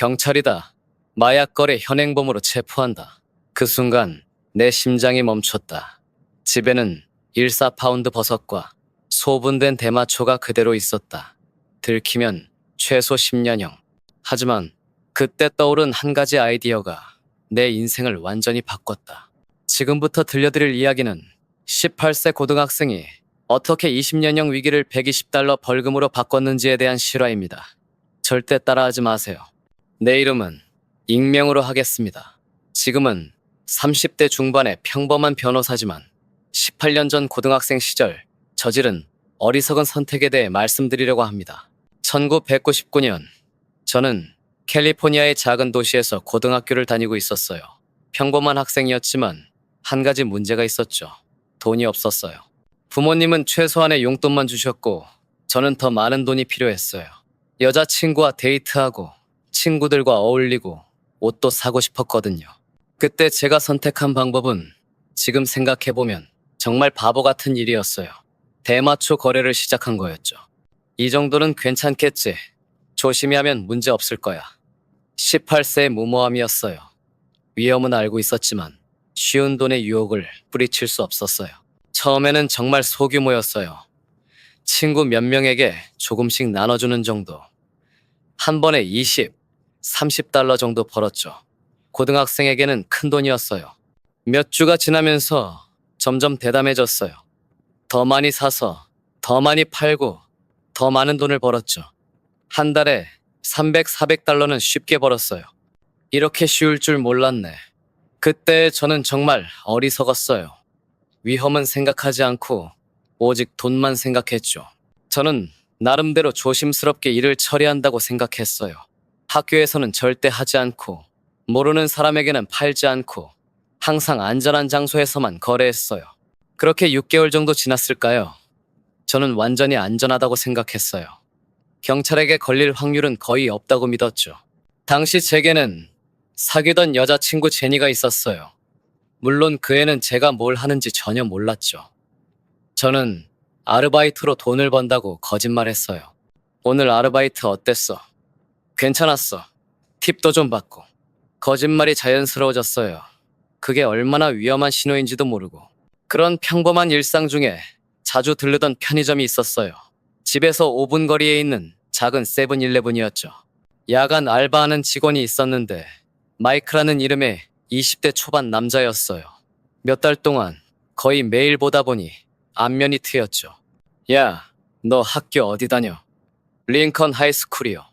경찰이다. 마약 거래 현행범으로 체포한다. 그 순간 내 심장이 멈췄다. 집에는 14파운드 버섯과 소분된 대마초가 그대로 있었다. 들키면 최소 10년형. 하지만 그때 떠오른 한 가지 아이디어가 내 인생을 완전히 바꿨다. 지금부터 들려드릴 이야기는 18세 고등학생이 어떻게 20년형 위기를 120달러 벌금으로 바꿨는지에 대한 실화입니다. 절대 따라하지 마세요. 내 이름은 익명으로 하겠습니다. 지금은 30대 중반의 평범한 변호사지만 18년 전 고등학생 시절 저지른 어리석은 선택에 대해 말씀드리려고 합니다. 1999년 저는 캘리포니아의 작은 도시에서 고등학교를 다니고 있었어요. 평범한 학생이었지만 한 가지 문제가 있었죠. 돈이 없었어요. 부모님은 최소한의 용돈만 주셨고 저는 더 많은 돈이 필요했어요. 여자친구와 데이트하고 친구들과 어울리고 옷도 사고 싶었거든요. 그때 제가 선택한 방법은 지금 생각해보면 정말 바보 같은 일이었어요. 대마초 거래를 시작한 거였죠. 이 정도는 괜찮겠지. 조심히 하면 문제 없을 거야. 18세의 무모함이었어요. 위험은 알고 있었지만 쉬운 돈의 유혹을 뿌리칠 수 없었어요. 처음에는 정말 소규모였어요. 친구 몇 명에게 조금씩 나눠주는 정도. 한 번에 20, 30달러 정도 벌었죠. 고등학생에게는 큰 돈이었어요. 몇 주가 지나면서 점점 대담해졌어요. 더 많이 사서 더 많이 팔고 더 많은 돈을 벌었죠. 한 달에 300, 400달러는 쉽게 벌었어요. 이렇게 쉬울 줄 몰랐네. 그때 저는 정말 어리석었어요. 위험은 생각하지 않고 오직 돈만 생각했죠. 저는 나름대로 조심스럽게 일을 처리한다고 생각했어요. 학교에서는 절대 하지 않고 모르는 사람에게는 팔지 않고 항상 안전한 장소에서만 거래했어요. 그렇게 6개월 정도 지났을까요? 저는 완전히 안전하다고 생각했어요. 경찰에게 걸릴 확률은 거의 없다고 믿었죠. 당시 제게는 사귀던 여자친구 제니가 있었어요. 물론 그 애는 제가 뭘 하는지 전혀 몰랐죠. 저는 아르바이트로 돈을 번다고 거짓말했어요. 오늘 아르바이트 어땠어? 괜찮았어. 팁도 좀 받고. 거짓말이 자연스러워졌어요. 그게 얼마나 위험한 신호인지도 모르고. 그런 평범한 일상 중에 자주 들르던 편의점이 있었어요. 집에서 5분 거리에 있는 작은 세븐일레븐이었죠. 야간 알바하는 직원이 있었는데 마이크라는 이름의 20대 초반 남자였어요. 몇 달 동안 거의 매일 보다 보니 안면이 트였죠. 야, 너 학교 어디 다녀? 링컨 하이스쿨이요.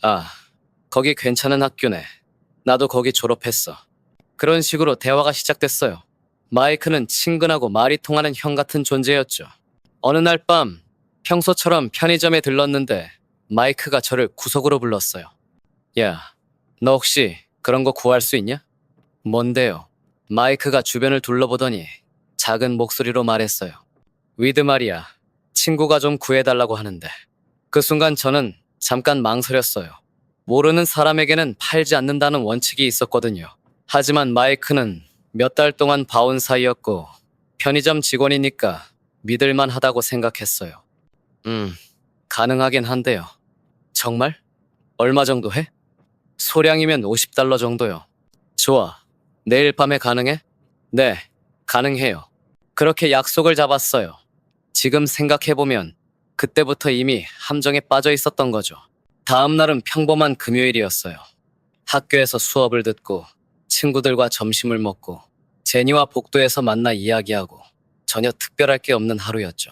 아, 거기 괜찮은 학교네. 나도 거기 졸업했어. 그런 식으로 대화가 시작됐어요. 마이크는 친근하고 말이 통하는 형 같은 존재였죠. 어느 날 밤 평소처럼 편의점에 들렀는데 마이크가 저를 구석으로 불렀어요. 야, 너 혹시 그런 거 구할 수 있냐? 뭔데요? 마이크가 주변을 둘러보더니 작은 목소리로 말했어요. 위드 말이야. 친구가 좀 구해달라고 하는데. 그 순간 저는 잠깐 망설였어요. 모르는 사람에게는 팔지 않는다는 원칙이 있었거든요. 하지만 마이크는 몇 달 동안 봐온 사이였고 편의점 직원이니까 믿을만 하다고 생각했어요. 가능하긴 한데요. 정말? 얼마 정도 해? 소량이면 50달러 정도요. 좋아. 내일 밤에 가능해? 네, 가능해요. 그렇게 약속을 잡았어요. 지금 생각해보면 그때부터 이미 함정에 빠져 있었던 거죠. 다음 날은 평범한 금요일이었어요. 학교에서 수업을 듣고 친구들과 점심을 먹고 제니와 복도에서 만나 이야기하고 전혀 특별할 게 없는 하루였죠.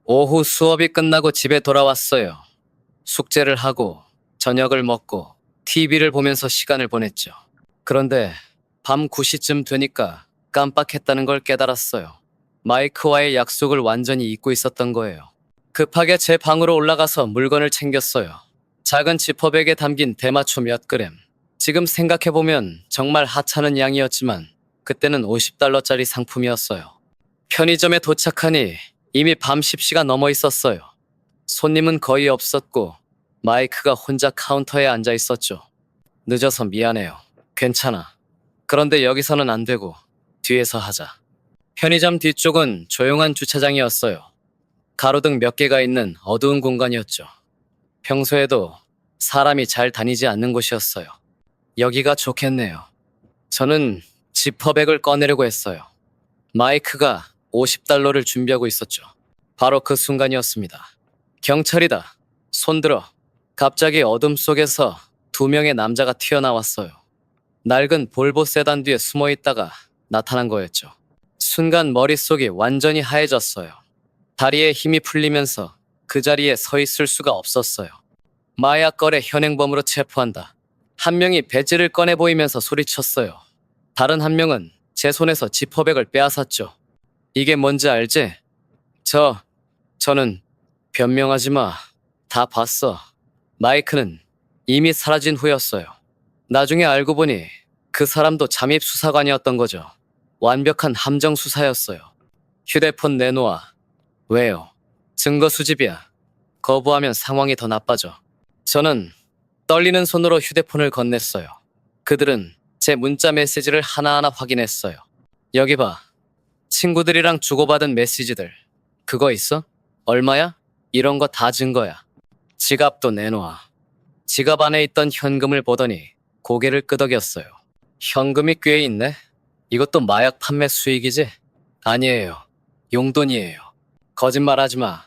오후 수업이 끝나고 집에 돌아왔어요. 숙제를 하고 저녁을 먹고 TV를 보면서 시간을 보냈죠. 그런데 밤 9시쯤 되니까 깜빡했다는 걸 깨달았어요. 마이크와의 약속을 완전히 잊고 있었던 거예요. 급하게 제 방으로 올라가서 물건을 챙겼어요. 작은 지퍼백에 담긴 대마초 몇 그램. 지금 생각해보면 정말 하찮은 양이었지만 그때는 50달러짜리 상품이었어요. 편의점에 도착하니 이미 밤 10시가 넘어 있었어요. 손님은 거의 없었고 마이크가 혼자 카운터에 앉아 있었죠. 늦어서 미안해요. 괜찮아. 그런데 여기서는 안 되고 뒤에서 하자. 편의점 뒤쪽은 조용한 주차장이었어요. 가로등 몇 개가 있는 어두운 공간이었죠. 평소에도 사람이 잘 다니지 않는 곳이었어요. 여기가 좋겠네요. 저는 지퍼백을 꺼내려고 했어요. 마이크가 $50를 준비하고 있었죠. 바로 그 순간이었습니다. 경찰이다. 손들어. 갑자기 어둠 속에서 두 명의 남자가 튀어나왔어요. 낡은 볼보 세단 뒤에 숨어 있다가 나타난 거였죠. 순간 머릿속이 완전히 하얘졌어요. 다리에 힘이 풀리면서 그 자리에 서 있을 수가 없었어요. 마약 거래 현행범으로 체포한다. 한 명이 배지를 꺼내 보이면서 소리쳤어요. 다른 한 명은 제 손에서 지퍼백을 빼앗았죠. 이게 뭔지 알지? 저는 변명하지 마. 다 봤어. 마이크는 이미 사라진 후였어요. 나중에 알고 보니 그 사람도 잠입 수사관이었던 거죠. 완벽한 함정 수사였어요. 휴대폰 내놓아. 왜요? 증거 수집이야. 거부하면 상황이 더 나빠져. 저는 떨리는 손으로 휴대폰을 건넸어요. 그들은 제 문자 메시지를 하나하나 확인했어요. 여기 봐. 친구들이랑 주고받은 메시지들. 그거 있어? 얼마야? 이런 거 다 증거야. 지갑도 내놔. 지갑 안에 있던 현금을 보더니 고개를 끄덕였어요. 현금이 꽤 있네? 이것도 마약 판매 수익이지? 아니에요. 용돈이에요. 거짓말하지 마.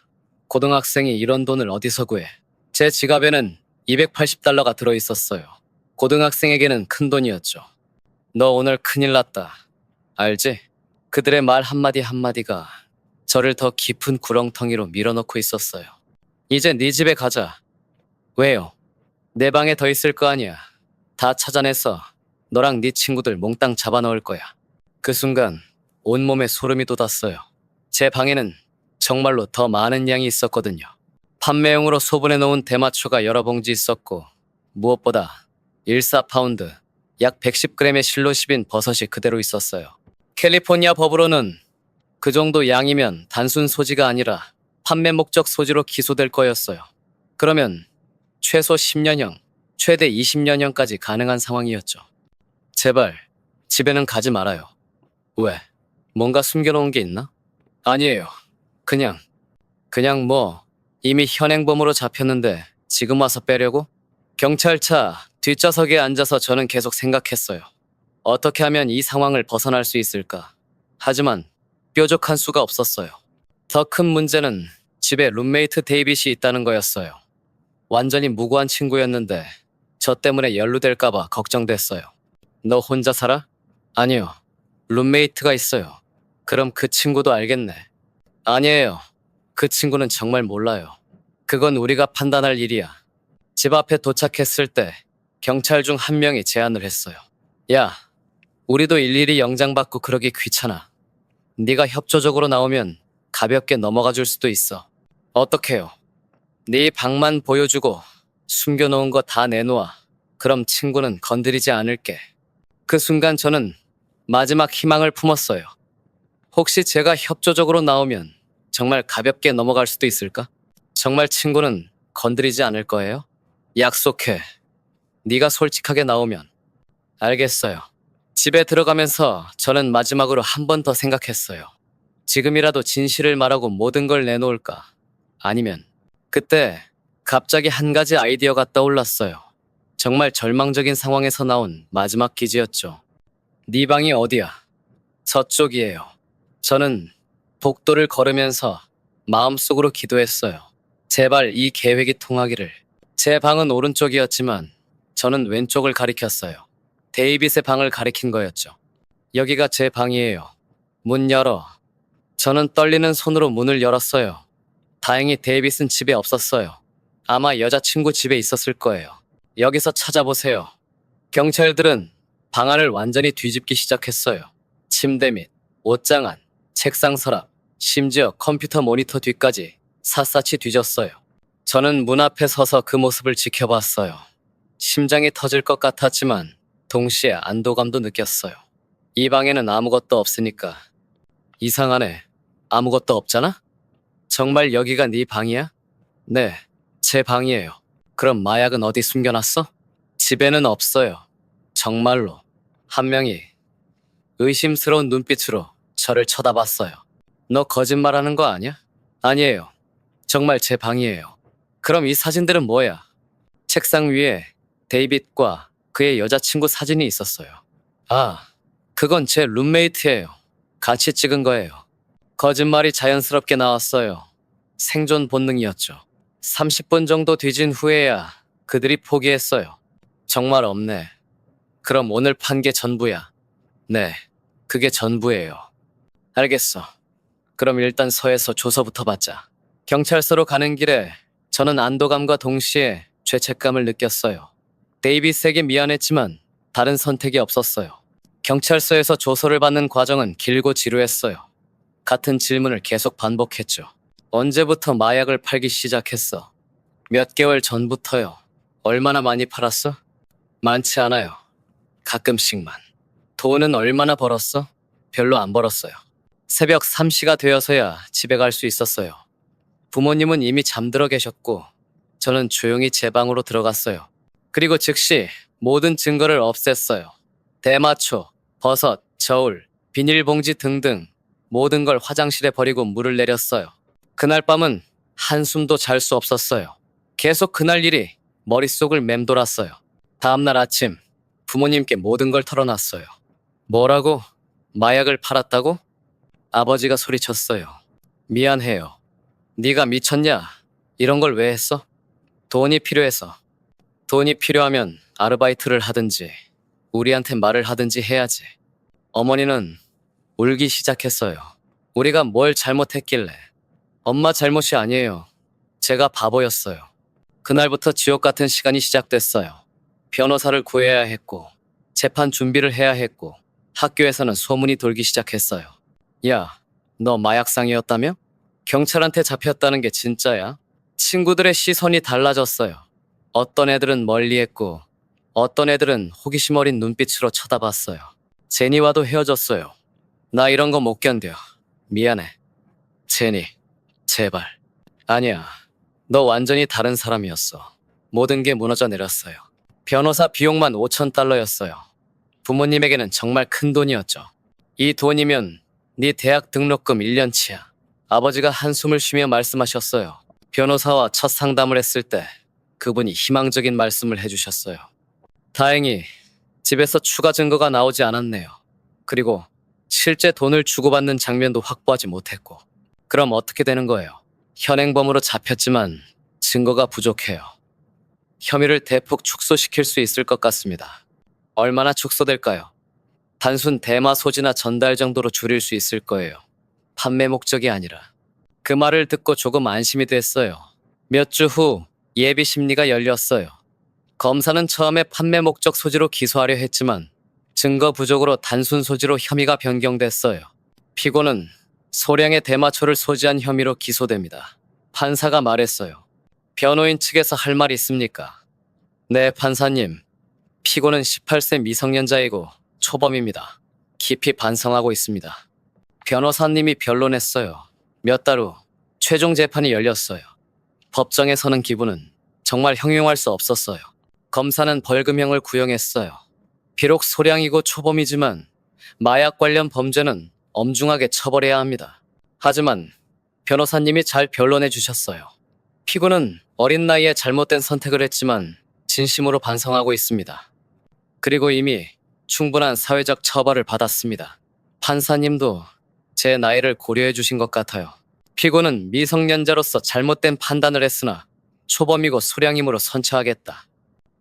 고등학생이 이런 돈을 어디서 구해? 제 지갑에는 $280가 들어있었어요. 고등학생에게는 큰 돈이었죠. 너 오늘 큰일 났다. 알지? 그들의 말 한마디 한마디가 저를 더 깊은 구렁텅이로 밀어넣고 있었어요. 이제 네 집에 가자. 왜요? 내 방에 더 있을 거 아니야. 다 찾아내서 너랑 네 친구들 몽땅 잡아넣을 거야. 그 순간 온몸에 소름이 돋았어요. 제 방에는 정말로 더 많은 양이 있었거든요. 판매용으로 소분해 놓은 대마초가 여러 봉지 있었고 무엇보다 14파운드, 약 110g의 실로십인 버섯이 그대로 있었어요. 캘리포니아 법으로는 그 정도 양이면 단순 소지가 아니라 판매 목적 소지로 기소될 거였어요. 그러면 최소 10년형, 최대 20년형까지 가능한 상황이었죠. 제발 집에는 가지 말아요. 왜? 뭔가 숨겨놓은 게 있나? 아니에요. 그냥 이미 현행범으로 잡혔는데 지금 와서 빼려고? 경찰차 뒷좌석에 앉아서 저는 계속 생각했어요. 어떻게 하면 이 상황을 벗어날 수 있을까? 하지만 뾰족한 수가 없었어요. 더 큰 문제는 집에 룸메이트 데이빗이 있다는 거였어요. 완전히 무고한 친구였는데 저 때문에 연루될까봐 걱정됐어요. 너 혼자 살아? 아니요. 룸메이트가 있어요. 그럼 그 친구도 알겠네. 아니에요. 그 친구는 정말 몰라요. 그건 우리가 판단할 일이야. 집 앞에 도착했을 때 경찰 중 한 명이 제안을 했어요. 야, 우리도 일일이 영장 받고 그러기 귀찮아. 네가 협조적으로 나오면 가볍게 넘어가 줄 수도 있어. 어떡해요? 네 방만 보여주고 숨겨놓은 거 다 내놓아. 그럼 친구는 건드리지 않을게. 그 순간 저는 마지막 희망을 품었어요. 혹시 제가 협조적으로 나오면 정말 가볍게 넘어갈 수도 있을까? 정말 친구는 건드리지 않을 거예요? 약속해. 네가 솔직하게 나오면. 알겠어요. 집에 들어가면서 저는 마지막으로 한 번 더 생각했어요. 지금이라도 진실을 말하고 모든 걸 내놓을까? 아니면 그때 갑자기 한 가지 아이디어가 떠올랐어요. 정말 절망적인 상황에서 나온 마지막 기지였죠. 네 방이 어디야? 저쪽이에요. 저는 복도를 걸으면서 마음속으로 기도했어요. 제발 이 계획이 통하기를. 제 방은 오른쪽이었지만 저는 왼쪽을 가리켰어요. 데이빗의 방을 가리킨 거였죠. 여기가 제 방이에요. 문 열어. 저는 떨리는 손으로 문을 열었어요. 다행히 데이빗은 집에 없었어요. 아마 여자친구 집에 있었을 거예요. 여기서 찾아보세요. 경찰들은 방 안을 완전히 뒤집기 시작했어요. 침대 및 옷장 안, 책상 서랍, 심지어 컴퓨터 모니터 뒤까지 샅샅이 뒤졌어요. 저는 문 앞에 서서 그 모습을 지켜봤어요. 심장이 터질 것 같았지만 동시에 안도감도 느꼈어요. 이 방에는 아무것도 없으니까. 이상하네. 아무것도 없잖아? 정말 여기가 네 방이야? 네, 제 방이에요. 그럼 마약은 어디 숨겨놨어? 집에는 없어요. 정말로. 한 명이 의심스러운 눈빛으로 저를 쳐다봤어요. 너 거짓말하는 거 아니야? 아니에요. 정말 제 방이에요. 그럼 이 사진들은 뭐야? 책상 위에 데이빗과 그의 여자친구 사진이 있었어요. 아, 그건 제 룸메이트예요. 같이 찍은 거예요. 거짓말이 자연스럽게 나왔어요. 생존 본능이었죠. 30분 정도 뒤진 후에야 그들이 포기했어요. 정말 없네. 그럼 오늘 판 게 전부야. 네, 그게 전부예요. 알겠어. 그럼 일단 서에서 조서부터 받자. 경찰서로 가는 길에 저는 안도감과 동시에 죄책감을 느꼈어요. 데이빗에게 미안했지만 다른 선택이 없었어요. 경찰서에서 조서를 받는 과정은 길고 지루했어요. 같은 질문을 계속 반복했죠. 언제부터 마약을 팔기 시작했어? 몇 개월 전부터요. 얼마나 많이 팔았어? 많지 않아요. 가끔씩만. 돈은 얼마나 벌었어? 별로 안 벌었어요. 새벽 3시가 되어서야 집에 갈 수 있었어요. 부모님은 이미 잠들어 계셨고 저는 조용히 제 방으로 들어갔어요. 그리고 즉시 모든 증거를 없앴어요. 대마초, 버섯, 저울, 비닐봉지 등등 모든 걸 화장실에 버리고 물을 내렸어요. 그날 밤은 한숨도 잘 수 없었어요. 계속 그날 일이 머릿속을 맴돌았어요. 다음날 아침 부모님께 모든 걸 털어놨어요. 뭐라고? 마약을 팔았다고? 아버지가 소리쳤어요. 미안해요. 네가 미쳤냐? 이런 걸 왜 했어? 돈이 필요해서. 돈이 필요하면 아르바이트를 하든지 우리한테 말을 하든지 해야지. 어머니는 울기 시작했어요. 우리가 뭘 잘못했길래. 엄마 잘못이 아니에요. 제가 바보였어요. 그날부터 지옥 같은 시간이 시작됐어요. 변호사를 구해야 했고 재판 준비를 해야 했고 학교에서는 소문이 돌기 시작했어요. 야, 너 마약상이었다며? 경찰한테 잡혔다는 게 진짜야? 친구들의 시선이 달라졌어요. 어떤 애들은 멀리했고 어떤 애들은 호기심 어린 눈빛으로 쳐다봤어요. 제니와도 헤어졌어요. 나 이런 거 못 견뎌. 미안해. 제니, 제발. 아니야. 너 완전히 다른 사람이었어. 모든 게 무너져 내렸어요. 변호사 비용만 $5,000였어요. 부모님에게는 정말 큰 돈이었죠. 이 돈이면 네 대학 등록금 1년치야. 아버지가 한숨을 쉬며 말씀하셨어요. 변호사와 첫 상담을 했을 때 그분이 희망적인 말씀을 해주셨어요. 다행히 집에서 추가 증거가 나오지 않았네요. 그리고 실제 돈을 주고받는 장면도 확보하지 못했고. 그럼 어떻게 되는 거예요? 현행범으로 잡혔지만 증거가 부족해요. 혐의를 대폭 축소시킬 수 있을 것 같습니다. 얼마나 축소될까요? 단순 대마 소지나 전달 정도로 줄일 수 있을 거예요. 판매 목적이 아니라. 그 말을 듣고 조금 안심이 됐어요. 몇 주 후 예비 심리가 열렸어요. 검사는 처음에 판매 목적 소지로 기소하려 했지만 증거 부족으로 단순 소지로 혐의가 변경됐어요. 피고는 소량의 대마초를 소지한 혐의로 기소됩니다. 판사가 말했어요. 변호인 측에서 할 말 있습니까? 네, 판사님. 피고는 18세 미성년자이고 초범입니다. 깊이 반성하고 있습니다. 변호사님이 변론했어요. 몇 달 후 최종 재판이 열렸어요. 법정에 서는 기분은 정말 형용할 수 없었어요. 검사는 벌금형을 구형했어요. 비록 소량이고 초범이지만 마약 관련 범죄는 엄중하게 처벌해야 합니다. 하지만 변호사님이 잘 변론해 주셨어요. 피고는 어린 나이에 잘못된 선택을 했지만 진심으로 반성하고 있습니다. 그리고 이미 충분한 사회적 처벌을 받았습니다. 판사님도 제 나이를 고려해 주신 것 같아요. 피고는 미성년자로서 잘못된 판단을 했으나 초범이고 소량이므로 선처하겠다.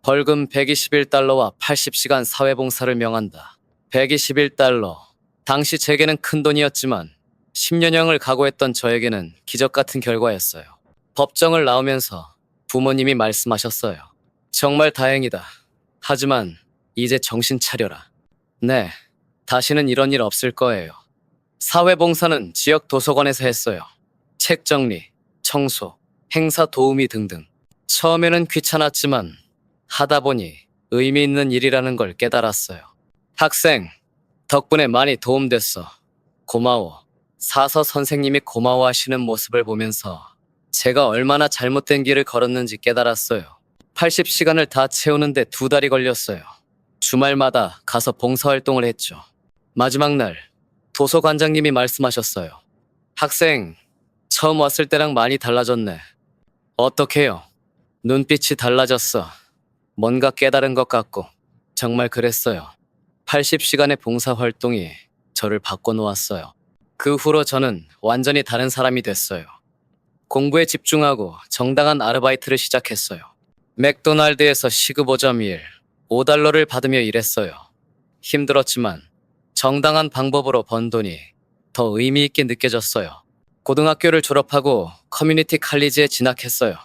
벌금 $121와 80시간 사회봉사를 명한다. $121. 당시 제게는 큰 돈이었지만 10년형을 각오했던 저에게는 기적 같은 결과였어요. 법정을 나오면서 부모님이 말씀하셨어요. 정말 다행이다. 하지만 이제 정신 차려라. 네, 다시는 이런 일 없을 거예요. 사회봉사는 지역 도서관에서 했어요. 책 정리, 청소, 행사 도우미 등등. 처음에는 귀찮았지만 하다 보니 의미 있는 일이라는 걸 깨달았어요. 학생, 덕분에 많이 도움됐어. 고마워. 사서 선생님이 고마워하시는 모습을 보면서 제가 얼마나 잘못된 길을 걸었는지 깨달았어요. 80시간을 다 채우는데 2달이 걸렸어요. 주말마다 가서 봉사활동을 했죠. 마지막 날 도서관장님이 말씀하셨어요. 학생, 처음 왔을 때랑 많이 달라졌네. 어떡해요? 눈빛이 달라졌어. 뭔가 깨달은 것 같고 정말 그랬어요. 80시간의 봉사활동이 저를 바꿔놓았어요. 그 후로 저는 완전히 다른 사람이 됐어요. 공부에 집중하고 정당한 아르바이트를 시작했어요. 맥도날드에서 시급 5점 일, 5달러를 받으며 일했어요. 힘들었지만 정당한 방법으로 번 돈이 더 의미 있게 느껴졌어요. 고등학교를 졸업하고 커뮤니티 칼리지에 진학했어요.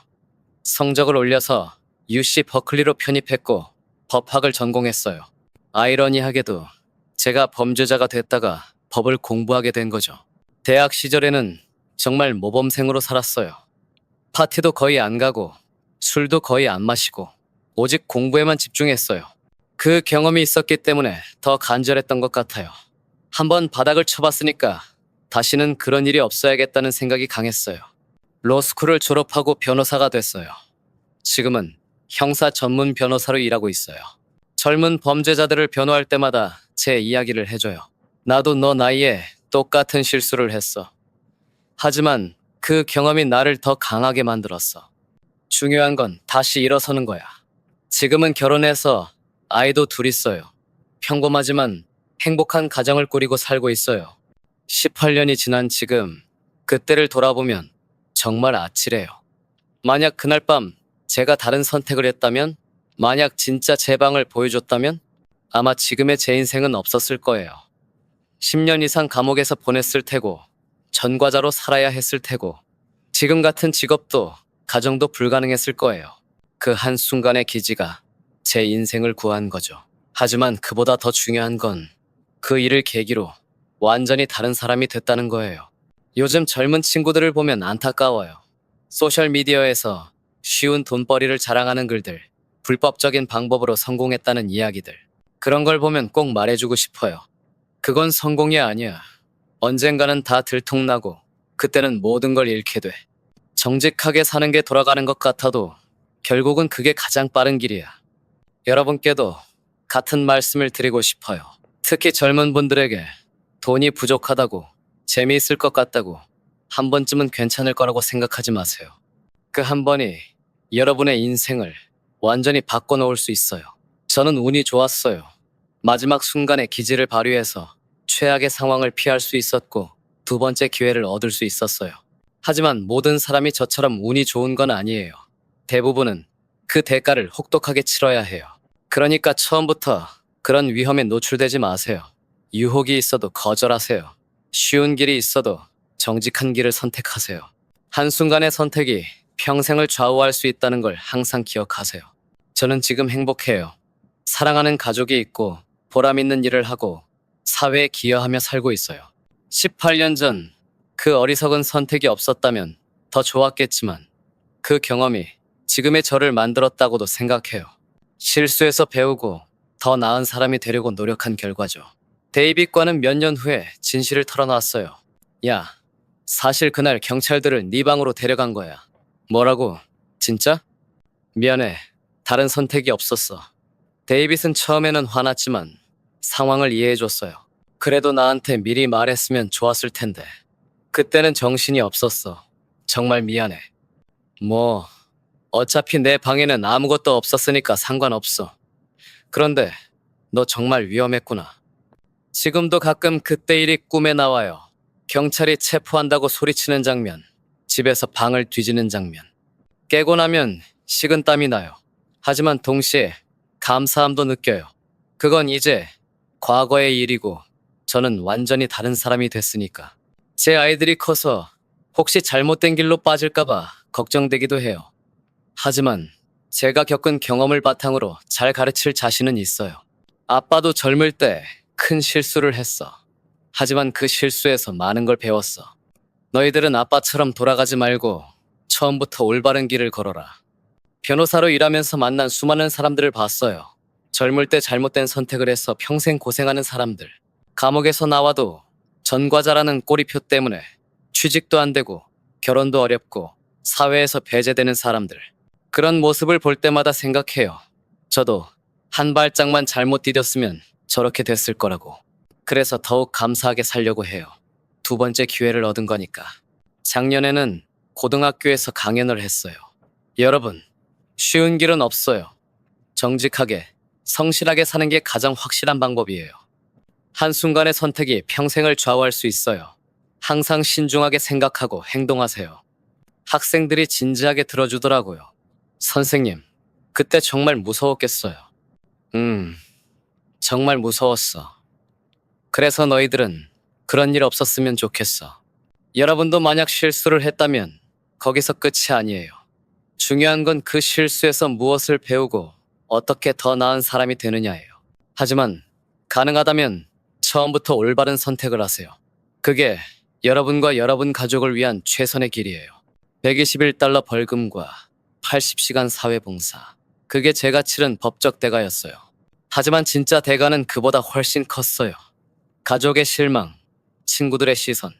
성적을 올려서 UC 버클리로 편입했고 법학을 전공했어요. 아이러니하게도 제가 범죄자가 됐다가 법을 공부하게 된 거죠. 대학 시절에는 정말 모범생으로 살았어요. 파티도 거의 안 가고 술도 거의 안 마시고 오직 공부에만 집중했어요. 그 경험이 있었기 때문에 더 간절했던 것 같아요. 한번 바닥을 쳐봤으니까 다시는 그런 일이 없어야겠다는 생각이 강했어요. 로스쿨을 졸업하고 변호사가 됐어요. 지금은 형사 전문 변호사로 일하고 있어요. 젊은 범죄자들을 변호할 때마다 제 이야기를 해줘요. 나도 너 나이에 똑같은 실수를 했어. 하지만 그 경험이 나를 더 강하게 만들었어. 중요한 건 다시 일어서는 거야. 지금은 결혼해서 아이도 둘 있어요. 평범하지만 행복한 가정을 꾸리고 살고 있어요. 18년이 지난 지금 그때를 돌아보면 정말 아찔해요. 만약 그날 밤 제가 다른 선택을 했다면, 만약 진짜 제 방을 보여줬다면 아마 지금의 제 인생은 없었을 거예요. 10년 이상 감옥에서 보냈을 테고 전과자로 살아야 했을 테고 지금 같은 직업도 가정도 불가능했을 거예요. 그 한순간의 기지가 제 인생을 구한 거죠. 하지만 그보다 더 중요한 건 그 일을 계기로 완전히 다른 사람이 됐다는 거예요. 요즘 젊은 친구들을 보면 안타까워요. 소셜미디어에서 쉬운 돈벌이를 자랑하는 글들, 불법적인 방법으로 성공했다는 이야기들. 그런 걸 보면 꼭 말해주고 싶어요. 그건 성공이 아니야. 언젠가는 다 들통나고 그때는 모든 걸 잃게 돼. 정직하게 사는 게 돌아가는 것 같아도 결국은 그게 가장 빠른 길이야. 여러분께도 같은 말씀을 드리고 싶어요. 특히 젊은 분들에게 돈이 부족하다고, 재미있을 것 같다고 한 번쯤은 괜찮을 거라고 생각하지 마세요. 그 한 번이 여러분의 인생을 완전히 바꿔놓을 수 있어요. 저는 운이 좋았어요. 마지막 순간에 기지를 발휘해서 최악의 상황을 피할 수 있었고 두 번째 기회를 얻을 수 있었어요. 하지만 모든 사람이 저처럼 운이 좋은 건 아니에요. 대부분은 그 대가를 혹독하게 치러야 해요. 그러니까 처음부터 그런 위험에 노출되지 마세요. 유혹이 있어도 거절하세요. 쉬운 길이 있어도 정직한 길을 선택하세요. 한순간의 선택이 평생을 좌우할 수 있다는 걸 항상 기억하세요. 저는 지금 행복해요. 사랑하는 가족이 있고 보람 있는 일을 하고 사회에 기여하며 살고 있어요. 18년 전 그 어리석은 선택이 없었다면 더 좋았겠지만 그 경험이 지금의 저를 만들었다고도 생각해요. 실수에서 배우고 더 나은 사람이 되려고 노력한 결과죠. 데이빗과는 몇 년 후에 진실을 털어놨어요. 야, 사실 그날 경찰들을 네 방으로 데려간 거야. 뭐라고? 진짜? 미안해. 다른 선택이 없었어. 데이빗은 처음에는 화났지만 상황을 이해해줬어요. 그래도 나한테 미리 말했으면 좋았을 텐데. 그때는 정신이 없었어. 정말 미안해. 뭐, 어차피 내 방에는 아무것도 없었으니까 상관없어. 그런데 너 정말 위험했구나. 지금도 가끔 그때 일이 꿈에 나와요. 경찰이 체포한다고 소리치는 장면, 집에서 방을 뒤지는 장면. 깨고 나면 식은땀이 나요. 하지만 동시에 감사함도 느껴요. 그건 이제 과거의 일이고 저는 완전히 다른 사람이 됐으니까. 제 아이들이 커서 혹시 잘못된 길로 빠질까봐 걱정되기도 해요. 하지만 제가 겪은 경험을 바탕으로 잘 가르칠 자신은 있어요. 아빠도 젊을 때 큰 실수를 했어. 하지만 그 실수에서 많은 걸 배웠어. 너희들은 아빠처럼 돌아가지 말고 처음부터 올바른 길을 걸어라. 변호사로 일하면서 만난 수많은 사람들을 봤어요. 젊을 때 잘못된 선택을 해서 평생 고생하는 사람들. 감옥에서 나와도 전과자라는 꼬리표 때문에 취직도 안 되고 결혼도 어렵고 사회에서 배제되는 사람들. 그런 모습을 볼 때마다 생각해요. 저도 한 발짝만 잘못 디뎠으면 저렇게 됐을 거라고. 그래서 더욱 감사하게 살려고 해요. 두 번째 기회를 얻은 거니까. 작년에는 고등학교에서 강연을 했어요. 여러분, 쉬운 길은 없어요. 정직하게, 성실하게 사는 게 가장 확실한 방법이에요. 한순간의 선택이 평생을 좌우할 수 있어요. 항상 신중하게 생각하고 행동하세요. 학생들이 진지하게 들어주더라고요. 선생님, 그때 정말 무서웠겠어요. 정말 무서웠어. 그래서 너희들은 그런 일 없었으면 좋겠어. 여러분도 만약 실수를 했다면 거기서 끝이 아니에요. 중요한 건 그 실수에서 무엇을 배우고 어떻게 더 나은 사람이 되느냐예요. 하지만 가능하다면 처음부터 올바른 선택을 하세요. 그게 여러분과 여러분 가족을 위한 최선의 길이에요. 121달러 벌금과 80시간 사회봉사. 그게 제가 치른 법적 대가였어요. 하지만 진짜 대가는 그보다 훨씬 컸어요. 가족의 실망, 친구들의 시선,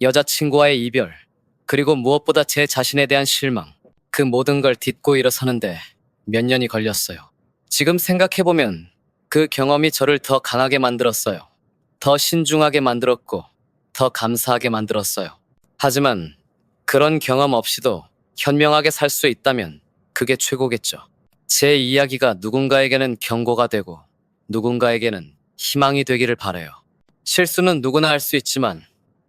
여자친구와의 이별, 그리고 무엇보다 제 자신에 대한 실망. 그 모든 걸 딛고 일어서는데 몇 년이 걸렸어요. 지금 생각해보면 그 경험이 저를 더 강하게 만들었어요. 더 신중하게 만들었고, 더 감사하게 만들었어요. 하지만 그런 경험 없이도 현명하게 살 수 있다면 그게 최고겠죠. 제 이야기가 누군가에게는 경고가 되고 누군가에게는 희망이 되기를 바라요. 실수는 누구나 할 수 있지만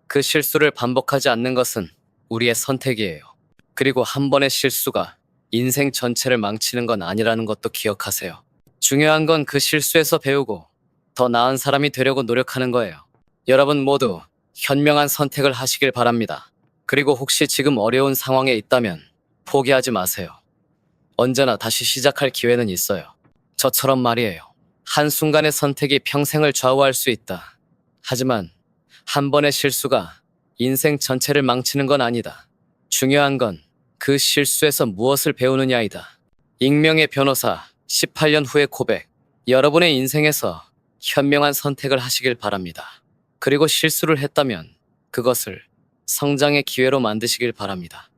그 실수를 반복하지 않는 것은 우리의 선택이에요. 그리고 한 번의 실수가 인생 전체를 망치는 건 아니라는 것도 기억하세요. 중요한 건 그 실수에서 배우고 더 나은 사람이 되려고 노력하는 거예요. 여러분 모두 현명한 선택을 하시길 바랍니다. 그리고 혹시 지금 어려운 상황에 있다면 포기하지 마세요. 언제나 다시 시작할 기회는 있어요. 저처럼 말이에요. 한순간의 선택이 평생을 좌우할 수 있다. 하지만 한 번의 실수가 인생 전체를 망치는 건 아니다. 중요한 건 그 실수에서 무엇을 배우느냐이다. 익명의 변호사 18년 후의 고백. 여러분의 인생에서 현명한 선택을 하시길 바랍니다. 그리고 실수를 했다면 그것을 성장의 기회로 만드시길 바랍니다.